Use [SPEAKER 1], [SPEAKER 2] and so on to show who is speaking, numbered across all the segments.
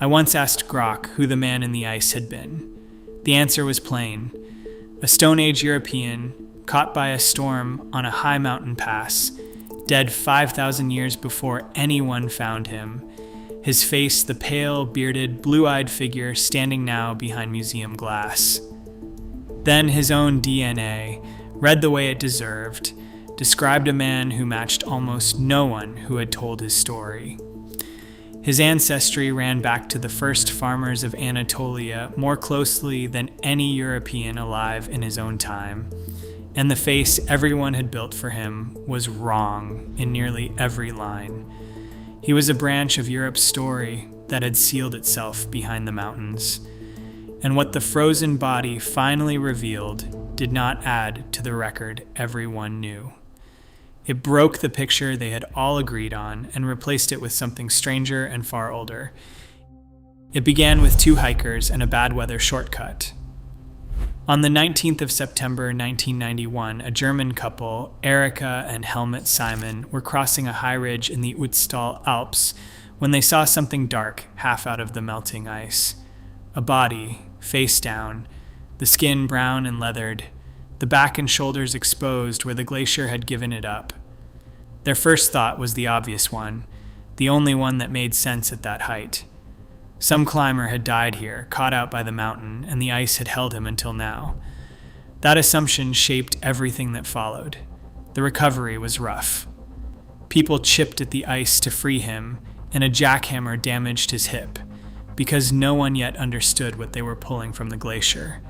[SPEAKER 1] I once asked Grok who the man in the ice had been. The answer was plain. A Stone Age European, caught by a storm on a high mountain pass, dead 5,000 years before anyone found him. His face, the pale, bearded, blue-eyed figure standing now behind museum glass. Then his own DNA, read the way it deserved, described a man who matched almost no one who had told his story. His ancestry ran back to the first farmers of Anatolia more closely than any European alive in his own time, and the face everyone had built for him was wrong in nearly every line. He was a branch of Europe's story that had sealed itself behind the mountains, and what the frozen body finally revealed did not add to the record everyone knew. It broke the picture they had all agreed on and replaced it with something stranger and far older. It began with two hikers and a bad weather shortcut. On the 19th of September 1991, a German couple, Erika and Helmut Simon, were crossing a high ridge in the Alps when they saw something dark half out of the melting ice. A body, face down, the skin brown and leathered, the back and shoulders exposed where the glacier had given it up. Their first thought was the obvious one, the only one that made sense at that height. Some climber had died here, caught out by the mountain, and the ice had held him until now. That assumption shaped everything that followed. The recovery was rough. People chipped at the ice to free him, and a jackhammer damaged his hip, because no one yet understood what they were pulling from the glacier.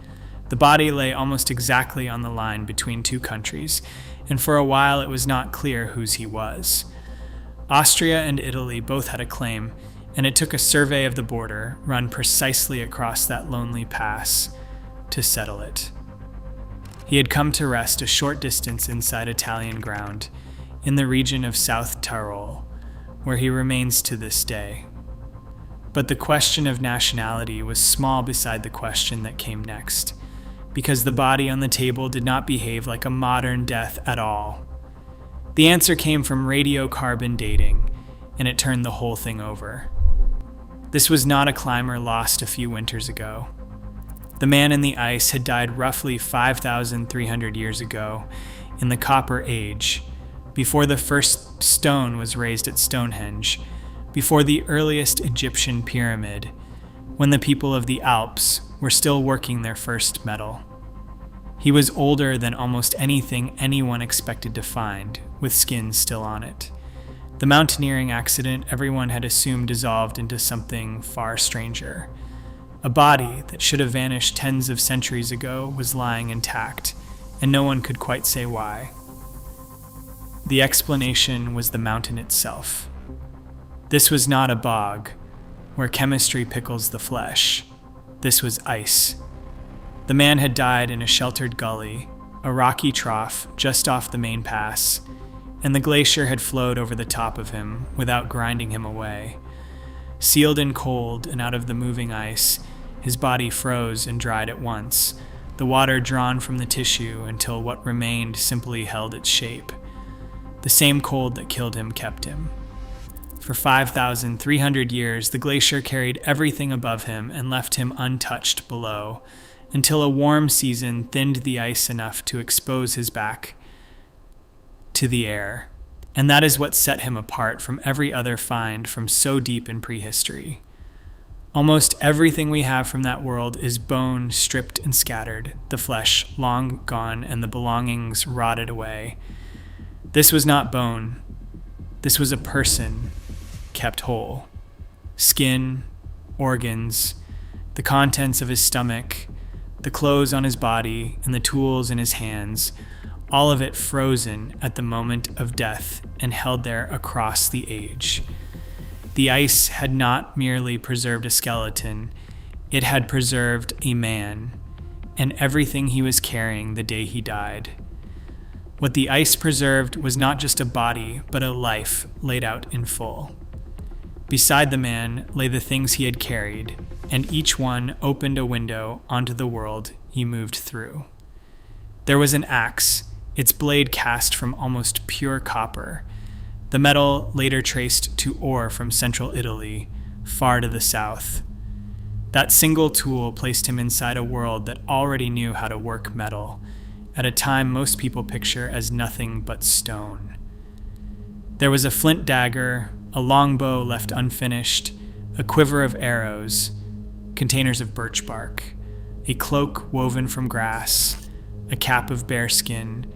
[SPEAKER 1] The body lay almost exactly on the line between two countries, and for a while it was not clear whose he was. Austria and Italy both had a claim, and it took a survey of the border, run precisely across that lonely pass, to settle it. He had come to rest a short distance inside Italian ground, in the region of South Tyrol, where he remains to this day. But the question of nationality was small beside the question that came next, because the body on the table did not behave like a modern death at all. The answer came from radiocarbon dating, and it turned the whole thing over. This was not a climber lost a few winters ago. The man in the ice had died roughly 5,300 years ago in the Copper Age, before the first stone was raised at Stonehenge, before the earliest Egyptian pyramid, when the people of the Alps were still working their first metal. He was older than almost anything anyone expected to find, with skin still on it. The mountaineering accident everyone had assumed dissolved into something far stranger. A body that should have vanished tens of centuries ago was lying intact, and no one could quite say why. The explanation was the mountain itself. This was not a bog, where chemistry pickles the flesh. This was ice. The man had died in a sheltered gully, a rocky trough just off the main pass, and the glacier had flowed over the top of him without grinding him away. Sealed in cold and out of the moving ice, his body froze and dried at once, the water drawn from the tissue until what remained simply held its shape. The same cold that killed him kept him. For 5,300 years, the glacier carried everything above him and left him untouched below, until a warm season thinned the ice enough to expose his back to the air. And that is what set him apart from every other find from so deep in prehistory. Almost everything we have from that world is bone stripped and scattered, the flesh long gone and the belongings rotted away. This was not bone. This was a person kept whole. Skin, organs, the contents of his stomach, the clothes on his body, and the tools in his hands, all of it frozen at the moment of death and held there across the age. The ice had not merely preserved a skeleton, it had preserved a man, and everything he was carrying the day he died. What the ice preserved was not just a body, but a life laid out in full. Beside the man lay the things he had carried, and each one opened a window onto the world he moved through. There was an axe, its blade cast from almost pure copper, the metal later traced to ore from central Italy, far to the south. That single tool placed him inside a world that already knew how to work metal, at a time most people picture as nothing but stone. There was a flint dagger, a longbow left unfinished, a quiver of arrows, containers of birch bark, a cloak woven from grass, a cap of bearskin,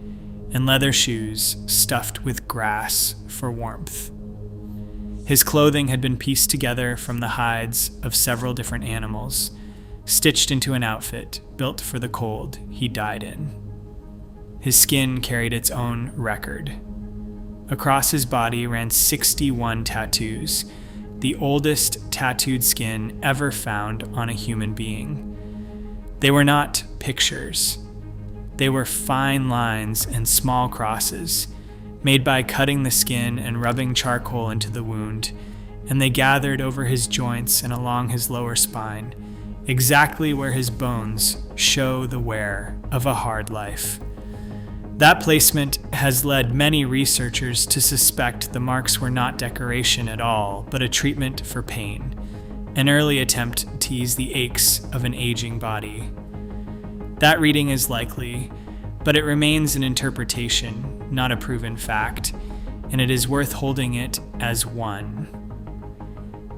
[SPEAKER 1] and leather shoes stuffed with grass for warmth. His clothing had been pieced together from the hides of several different animals, stitched into an outfit built for the cold he died in. His skin carried its own record. Across his body ran 61 tattoos, the oldest tattooed skin ever found on a human being. They were not pictures. They were fine lines and small crosses, made by cutting the skin and rubbing charcoal into the wound, and they gathered over his joints and along his lower spine, exactly where his bones show the wear of a hard life. That placement has led many researchers to suspect the marks were not decoration at all, but a treatment for pain, an early attempt to ease the aches of an aging body. That reading is likely, but it remains an interpretation, not a proven fact, and it is worth holding it as one.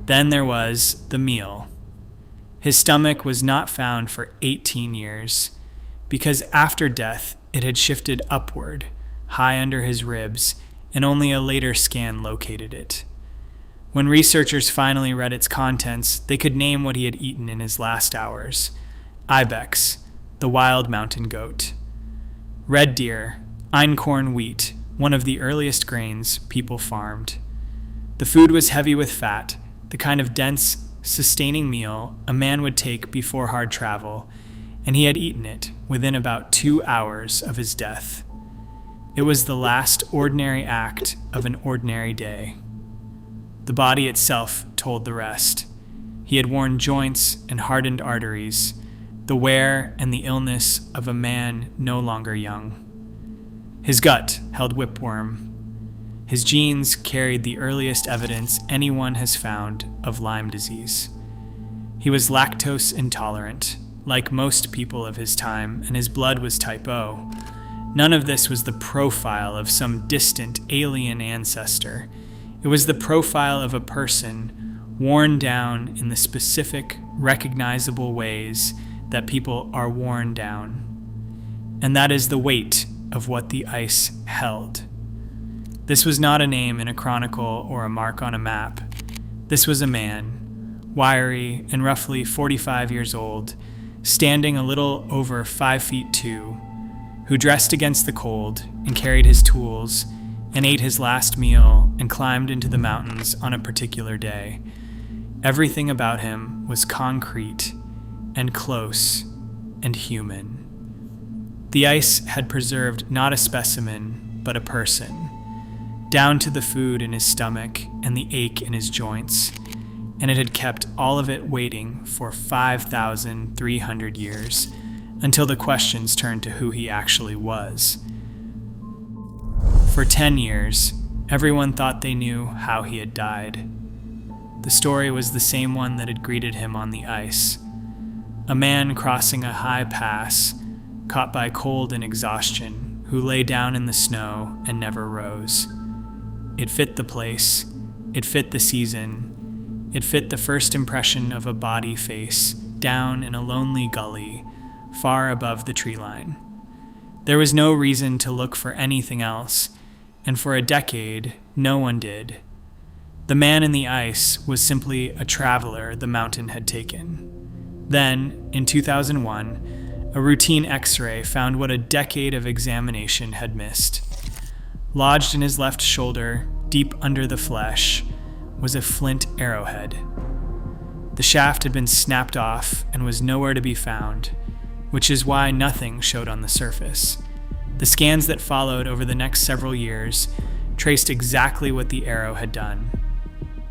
[SPEAKER 1] Then there was the meal. His stomach was not found for 18 years, because after death it had shifted upward, high under his ribs, and only a later scan located it. When researchers finally read its contents, they could name what he had eaten in his last hours: ibex, the wild mountain goat; red deer, einkorn wheat, one of the earliest grains people farmed. The food was heavy with fat, the kind of dense, sustaining meal a man would take before hard travel, and he had eaten it within about 2 hours of his death. It was the last ordinary act of an ordinary day. The body itself told the rest. He had worn joints and hardened arteries, the wear and the illness of a man no longer young. His gut held whipworm. His genes carried the earliest evidence anyone has found of Lyme disease. He was lactose intolerant, like most people of his time, and his blood was type O. None of this was the profile of some distant alien ancestor. It was the profile of a person worn down in the specific, recognizable ways that people are worn down. And that is the weight of what the ice held. This was not a name in a chronicle or a mark on a map. This was a man, wiry and roughly 45 years old, standing a little over 5'2", who dressed against the cold and carried his tools and ate his last meal and climbed into the mountains on a particular day. Everything about him was concrete and close and human. The ice had preserved not a specimen, but a person, down to the food in his stomach and the ache in his joints, and it had kept all of it waiting for 5,300 years, until the questions turned to who he actually was. For 10 years, everyone thought they knew how he had died. The story was the same one that had greeted him on the ice. A man crossing a high pass, caught by cold and exhaustion, who lay down in the snow and never rose. It fit the place, it fit the season, it fit the first impression of a body face down in a lonely gully, far above the tree line. There was no reason to look for anything else, and for a decade, no one did. The man in the ice was simply a traveler the mountain had taken. Then, in 2001, a routine X-ray found what a decade of examination had missed. Lodged in his left shoulder, deep under the flesh, was a flint arrowhead. The shaft had been snapped off and was nowhere to be found, which is why nothing showed on the surface. The scans that followed over the next several years traced exactly what the arrow had done.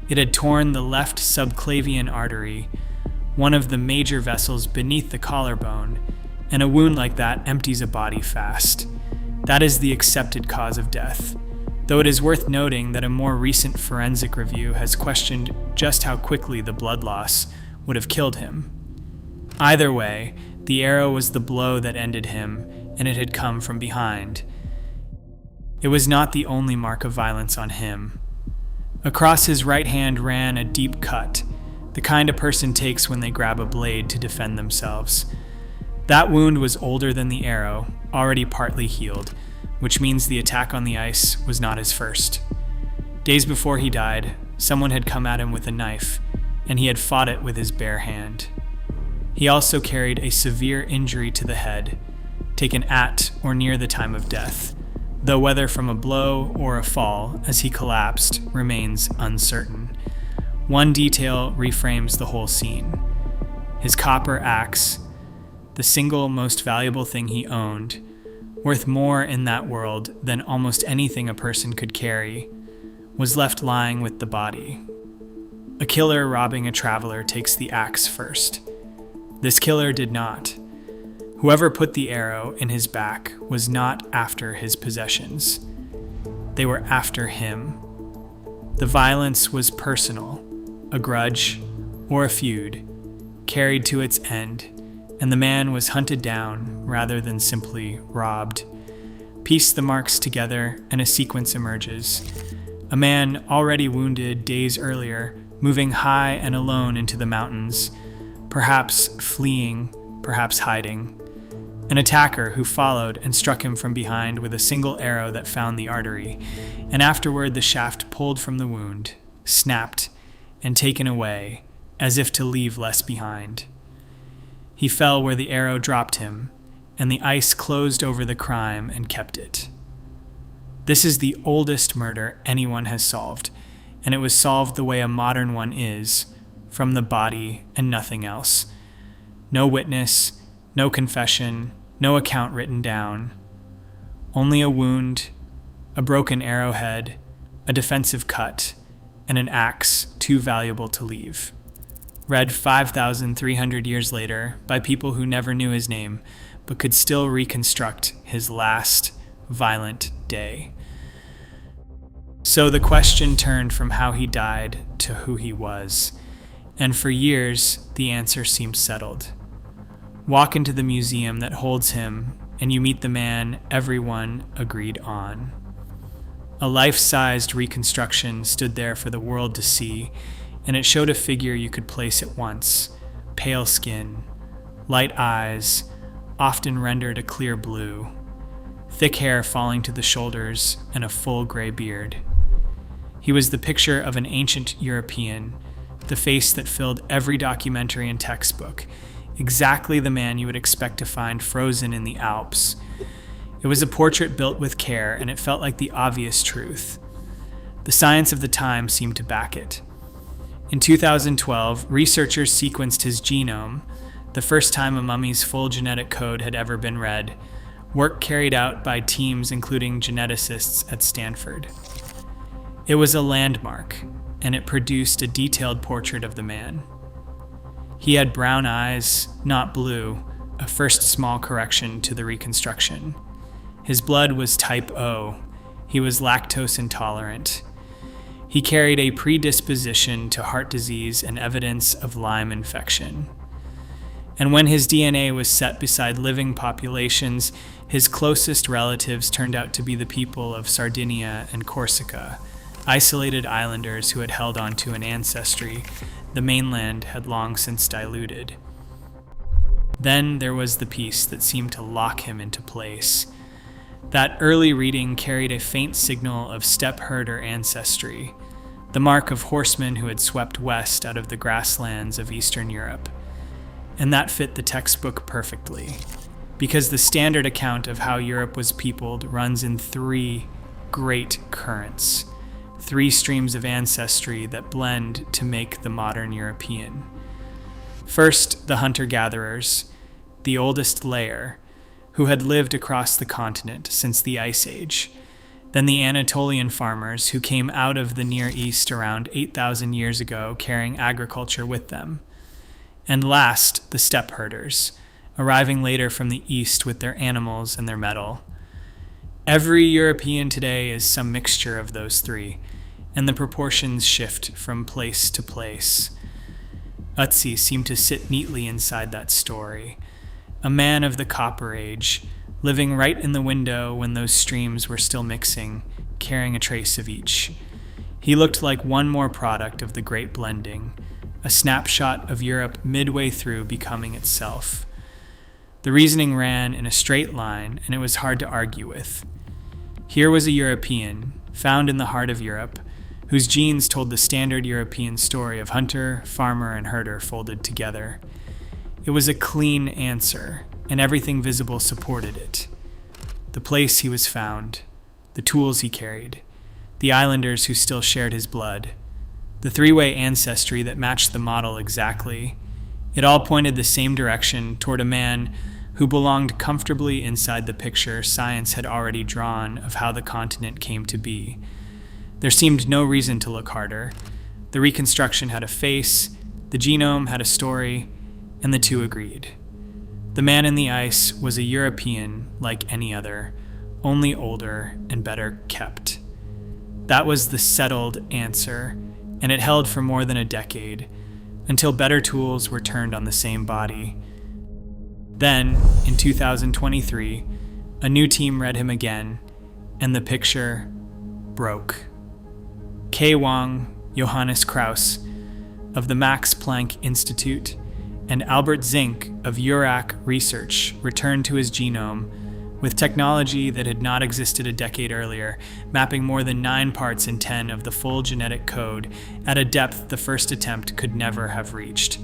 [SPEAKER 1] It had torn the left subclavian artery, one of the major vessels beneath the collarbone, and a wound like that empties a body fast. That is the accepted cause of death. though it is worth noting that a more recent forensic review has questioned just how quickly the blood loss would have killed him. Either way, the arrow was the blow that ended him, and it had come from behind. It was not the only mark of violence on him. Across his right hand ran a deep cut, the kind a person takes when they grab a blade to defend themselves. That wound was older than the arrow, already partly healed, which means the attack on the ice was not his first. Days before he died, someone had come at him with a knife, and he had fought it with his bare hand. He also carried a severe injury to the head, taken at or near the time of death, though whether from a blow or a fall as he collapsed remains uncertain. One detail reframes the whole scene. His copper axe, the single most valuable thing he owned, worth more in that world than almost anything a person could carry, was left lying with the body. A killer robbing a traveler takes the axe first. This killer did not. Whoever put the arrow in his back was not after his possessions. They were after him. The violence was personal, a grudge or a feud, carried to its end, and the man was hunted down rather than simply robbed. Piece the marks together and a sequence emerges. A man already wounded days earlier, moving high and alone into the mountains, perhaps fleeing, perhaps hiding. An attacker who followed and struck him from behind with a single arrow that found the artery, and afterward the shaft pulled from the wound, snapped, and taken away, as if to leave less behind. He fell where the arrow dropped him, and the ice closed over the crime and kept it. This is the oldest murder anyone has solved, and it was solved the way a modern one is, from the body and nothing else. No witness, no confession, no account written down. Only a wound, a broken arrowhead, a defensive cut, and an axe too valuable to leave. Read 5,300 years later by people who never knew his name, but could still reconstruct his last violent day. So the question turned from how he died to who he was, and for years the answer seemed settled. Walk into the museum that holds him, and you meet the man everyone agreed on. A life-sized reconstruction stood there for the world to see, and it showed a figure you could place at once: pale skin, light eyes, often rendered a clear blue, thick hair falling to the shoulders, and a full gray beard. He was the picture of an ancient European, the face that filled every documentary and textbook, exactly the man you would expect to find frozen in the Alps. It was a portrait built with care, and it felt like the obvious truth. The science of the time seemed to back it. In 2012, researchers sequenced his genome, the first time a mummy's full genetic code had ever been read, work carried out by teams including geneticists at Stanford. It was a landmark, and it produced a detailed portrait of the man. He had brown eyes, not blue, a first small correction to the reconstruction. His blood was type O. He was lactose intolerant. He carried a predisposition to heart disease and evidence of Lyme infection. And when his DNA was set beside living populations, his closest relatives turned out to be the people of Sardinia and Corsica, isolated islanders who had held on to an ancestry the mainland had long since diluted. Then there was the piece that seemed to lock him into place. That early reading carried a faint signal of steppe herder ancestry, the mark of horsemen who had swept west out of the grasslands of Eastern Europe. And that fit the textbook perfectly, because the standard account of how Europe was peopled runs in three great currents, three streams of ancestry that blend to make the modern European. First, the hunter-gatherers, the oldest layer, who had lived across the continent since the Ice Age. Then the Anatolian farmers who came out of the Near East around 8,000 years ago carrying agriculture with them. And last, the steppe herders, arriving later from the east with their animals and their metal. Every European today is some mixture of those three, and the proportions shift from place to place. Ötzi seemed to sit neatly inside that story, a man of the Copper Age, living right in the window when those streams were still mixing, carrying a trace of each. He looked like one more product of the Great Blending, a snapshot of Europe midway through becoming itself. The reasoning ran in a straight line, and it was hard to argue with. Here was a European, found in the heart of Europe, whose genes told the standard European story of hunter, farmer, and herder folded together. It was a clean answer, and everything visible supported it. The place he was found, the tools he carried, the islanders who still shared his blood, the three-way ancestry that matched the model exactly. It all pointed the same direction toward a man who belonged comfortably inside the picture science had already drawn of how the continent came to be. There seemed no reason to look harder. The reconstruction had a face, the genome had a story, and the two agreed. The man in the ice was a European like any other, only older and better kept. That was the settled answer, and it held for more than a decade, until better tools were turned on the same body. Then, in 2023, a new team read him again, and the picture broke. K. Wang, Johannes Krauss of the Max Planck Institute, and Albert Zink of URAC Research returned to his genome with technology that had not existed a decade earlier, mapping more than 9 parts in 10 of the full genetic code at a depth the first attempt could never have reached.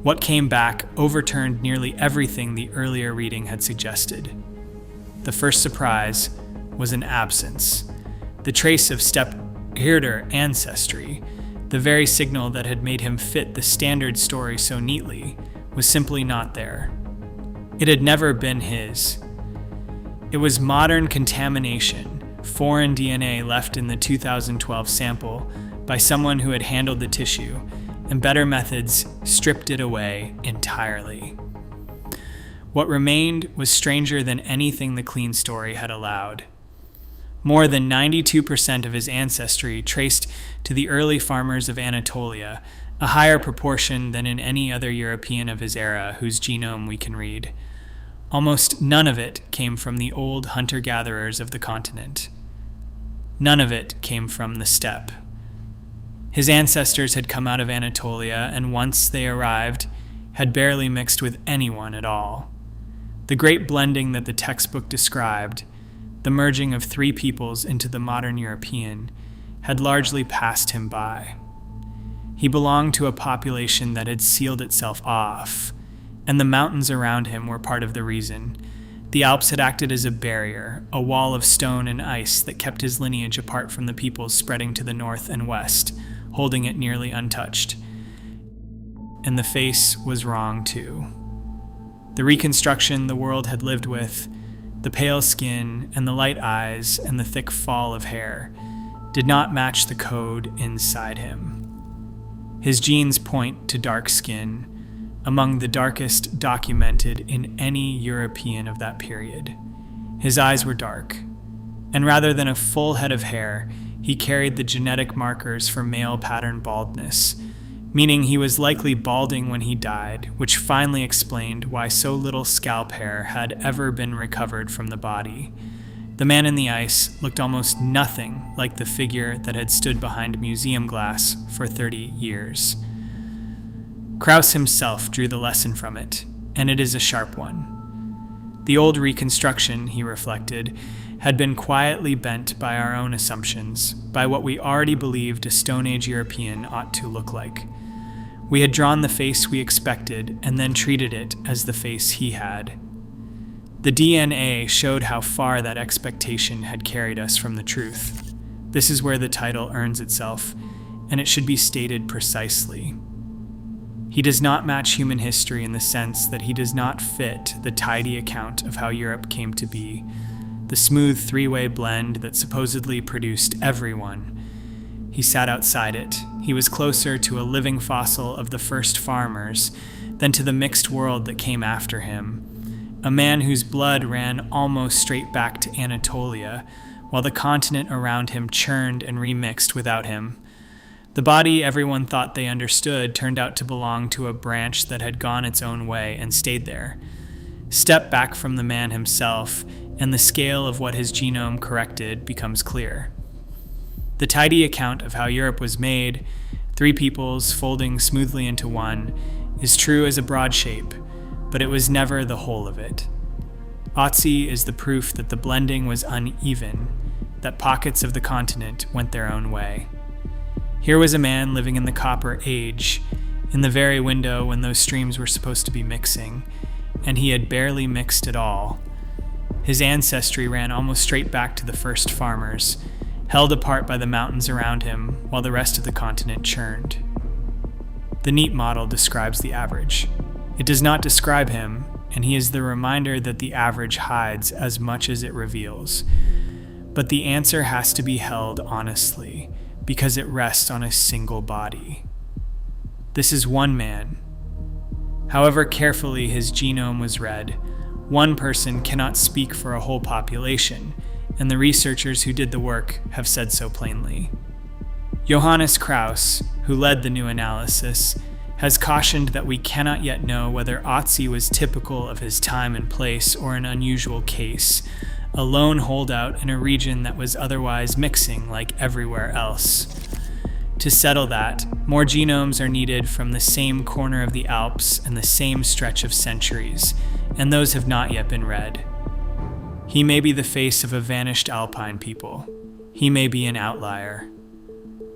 [SPEAKER 1] What came back overturned nearly everything the earlier reading had suggested. The first surprise was an absence. The trace of Steppe herder ancestry, the very signal that had made him fit the standard story so neatly, was simply not there. It had never been his. It was modern contamination, foreign DNA left in the 2012 sample by someone who had handled the tissue, and better methods stripped it away entirely. What remained was stranger than anything the clean story had allowed. More than 92% of his ancestry traced to the early farmers of Anatolia, a higher proportion than in any other European of his era whose genome we can read. Almost none of it came from the old hunter-gatherers of the continent. None of it came from the steppe. His ancestors had come out of Anatolia, and once they arrived, had barely mixed with anyone at all. The great blending that the textbook described, the merging of 3 peoples into the modern European, had largely passed him by. He belonged to a population that had sealed itself off, and the mountains around him were part of the reason. The Alps had acted as a barrier, a wall of stone and ice that kept his lineage apart from the peoples spreading to the north and west, holding it nearly untouched. And the face was wrong too. The reconstruction the world had lived with, the pale skin and the light eyes and the thick fall of hair, did not match the code inside him. His genes point to dark skin, among the darkest documented in any European of that period. His eyes were dark, and rather than a full head of hair, he carried the genetic markers for male pattern baldness, meaning he was likely balding when he died, which finally explained why so little scalp hair had ever been recovered from the body. The man in the ice looked almost nothing like the figure that had stood behind museum glass for 30 years. Krauss himself drew the lesson from it, and it is a sharp one. The old reconstruction, he reflected, had been quietly bent by our own assumptions, by what we already believed a Stone Age European ought to look like. We had drawn the face we expected and then treated it as the face he had. The DNA showed how far that expectation had carried us from the truth. This is where the title earns itself, and it should be stated precisely. He does not match human history in the sense that he does not fit the tidy account of how Europe came to be, the smooth 3-way blend that supposedly produced everyone. He sat outside it. He was closer to a living fossil of the first farmers than to the mixed world that came after him, a man whose blood ran almost straight back to Anatolia, while the continent around him churned and remixed without him. The body everyone thought they understood turned out to belong to a branch that had gone its own way and stayed there. Step back from the man himself, and the scale of what his genome corrected becomes clear. The tidy account of how Europe was made, three peoples folding smoothly into one, is true as a broad shape, but it was never the whole of it. Otzi is the proof that the blending was uneven, that pockets of the continent went their own way. Here was a man living in the Copper Age, in the very window when those streams were supposed to be mixing, and he had barely mixed at all. His ancestry ran almost straight back to the first farmers, held apart by the mountains around him while the rest of the continent churned. The neat model describes the average. It does not describe him, and he is the reminder that the average hides as much as it reveals. But the answer has to be held honestly, because it rests on a single body. This is one man. However carefully his genome was read, one person cannot speak for a whole population, and the researchers who did the work have said so plainly. Johannes Krauss, who led the new analysis, has cautioned that we cannot yet know whether Otzi was typical of his time and place or an unusual case, a lone holdout in a region that was otherwise mixing like everywhere else. To settle that, more genomes are needed from the same corner of the Alps and the same stretch of centuries, and those have not yet been read. He may be the face of a vanished alpine people. He may be an outlier.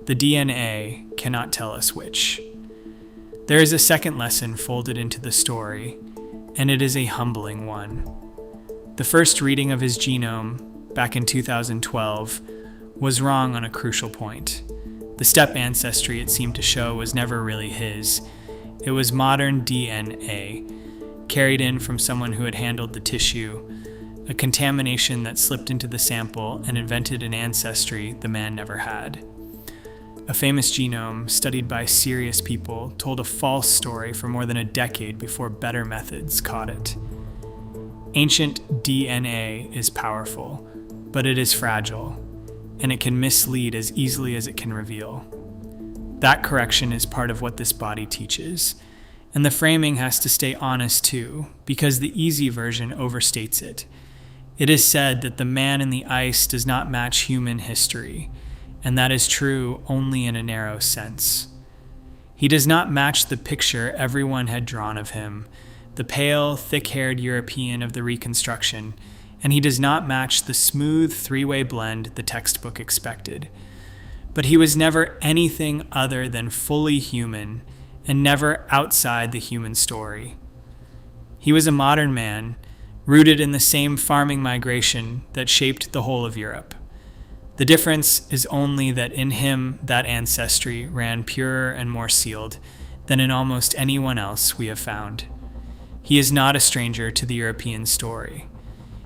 [SPEAKER 1] The DNA cannot tell us which. There is a second lesson folded into the story, and it is a humbling one. The first reading of his genome, back in 2012, was wrong on a crucial point. The Steppe ancestry it seemed to show was never really his. It was modern DNA, carried in from someone who had handled the tissue, a contamination that slipped into the sample and invented an ancestry the man never had. A famous genome, studied by serious people, told a false story for more than a decade before better methods caught it. Ancient DNA is powerful, but it is fragile, and it can mislead as easily as it can reveal. That correction is part of what this body teaches, and the framing has to stay honest too, because the easy version overstates it. It is said that the man in the ice does not match human history, and that is true only in a narrow sense. He does not match the picture everyone had drawn of him, the pale, thick-haired European of the Reconstruction, and he does not match the smooth three-way blend the textbook expected. But he was never anything other than fully human, and never outside the human story. He was a modern man, rooted in the same farming migration that shaped the whole of Europe. The difference is only that in him that ancestry ran purer and more sealed than in almost anyone else we have found. He is not a stranger to the European story.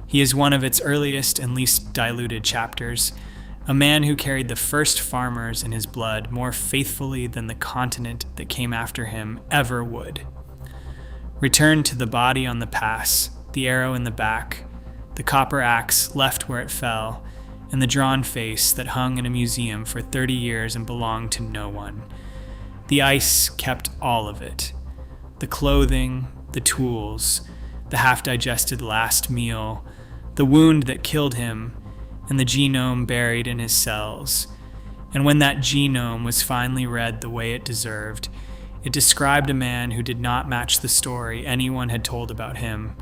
[SPEAKER 1] He is one of its earliest and least diluted chapters, a man who carried the first farmers in his blood more faithfully than the continent that came after him ever would. Return to the body on the pass, the arrow in the back, the copper axe left where it fell, and the drawn face that hung in a museum for 30 years and belonged to no one. The ice kept all of it. The clothing, the tools, the half-digested last meal, the wound that killed him, and the genome buried in his cells. And when that genome was finally read the way it deserved, it described a man who did not match the story anyone had told about him.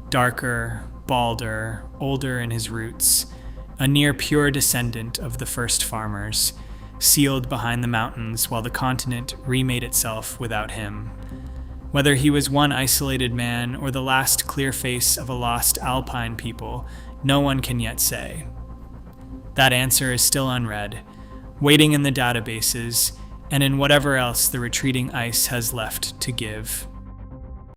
[SPEAKER 1] Darker, balder, older in his roots, a near pure descendant of the first farmers, sealed behind the mountains while the continent remade itself without him. Whether he was one isolated man or the last clear face of a lost alpine people, no one can yet say. That answer is still unread, waiting in the databases and in whatever else the retreating ice has left to give.